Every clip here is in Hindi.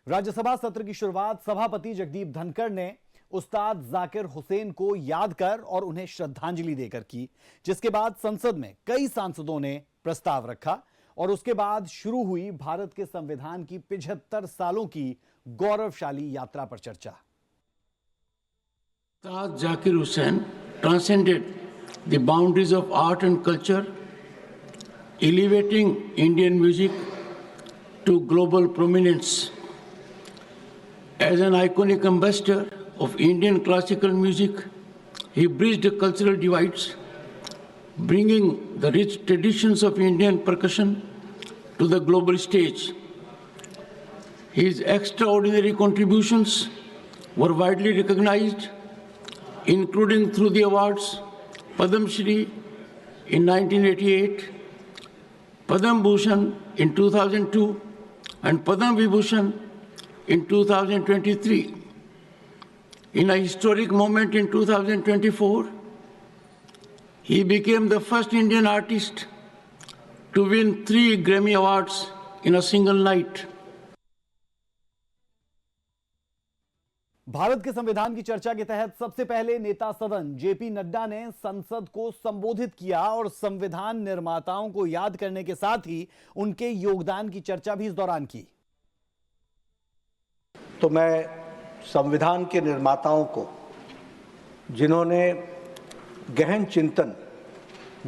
राज्यसभा सत्र की शुरुआत सभापति जगदीप धनखड़ ने उस्ताद जाकिर हुसैन को याद कर और उन्हें श्रद्धांजलि देकर की, जिसके बाद संसद में कई सांसदों ने प्रस्ताव रखा और उसके बाद शुरू हुई भारत के संविधान की 75 सालों की गौरवशाली यात्रा पर चर्चा। Ustad Zakir Hussain transcended the boundaries of art and culture, elevating Indian music to global prominence. As an iconic ambassador of Indian classical music, he bridged the cultural divides, bringing the rich traditions of Indian percussion to the global stage. His extraordinary contributions were widely recognized, including through the awards Padam Shri in 1988, Padam Bhushan in 2002, and Padam Vibhushan in 2023. In a historic moment in 2024, he became the first Indian artist to win 3 Grammy Awards in a single night. Bharat के संविधान की चर्चा के तहत सबसे पहले नेता सदन जेपी नड्डा ने संसद को संबोधित किया और संविधान निर्माताओं को याद करने के साथ ही उनके योगदान की चर्चा भी इस दौरान की। तो मैं संविधान के निर्माताओं को, जिन्होंने गहन चिंतन,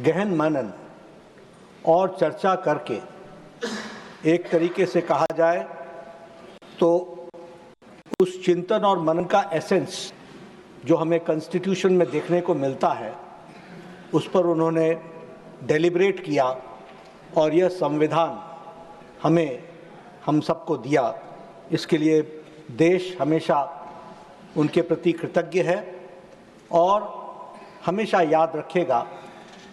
गहन मनन और चर्चा करके एक तरीके से कहा जाए तो उस चिंतन और मनन का एसेंस जो हमें कॉन्स्टिट्यूशन में देखने को मिलता है, उस पर उन्होंने डेलिब्रेट किया और यह संविधान हम सबको दिया। इसके लिए देश हमेशा उनके प्रति कृतज्ञ है और हमेशा याद रखेगा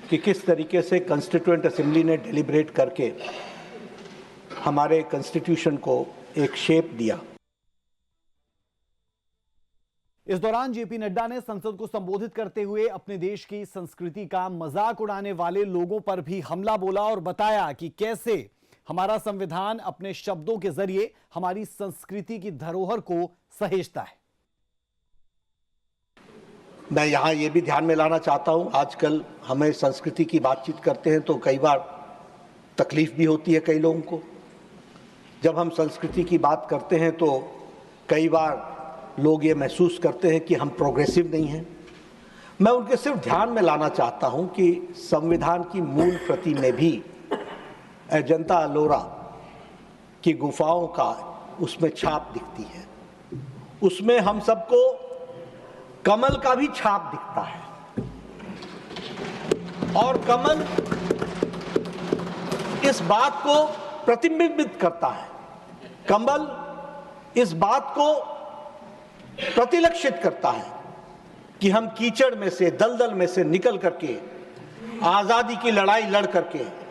कि किस तरीके से कॉन्स्टिट्यूएंट असेंबली ने डेलिब्रेट करके हमारे कॉन्स्टिट्यूशन को एक शेप दिया। इस दौरान जेपी नड्डा ने संसद को संबोधित करते हुए अपने देश की संस्कृति का मजाक उड़ाने वाले लोगों पर भी हमला बोला और बताया कि कैसे हमारा संविधान अपने शब्दों के जरिए हमारी संस्कृति की धरोहर को सहेजता है। मैं यहां यह भी ध्यान में लाना चाहता हूं, आजकल हमें संस्कृति की बातचीत करते हैं तो कई बार तकलीफ भी होती है कई लोगों को। जब हम संस्कृति की बात करते हैं तो कई बार लोग ये महसूस करते हैं कि हम प्रोग्रेसिव नहीं हैं। मैं उनके सिर्फ ध्यान में लाना चाहता हूं कि संविधान की मूल प्रति में भी अजंता अलोरा की गुफाओं का उसमें छाप दिखती है। उसमें हम सबको कमल का भी छाप दिखता है और कमल इस बात को प्रतिबिंबित करता है, कमल इस बात को प्रतिलक्षित करता है कि हम कीचड़ में से, दलदल में से निकल करके आजादी की लड़ाई लड़ करके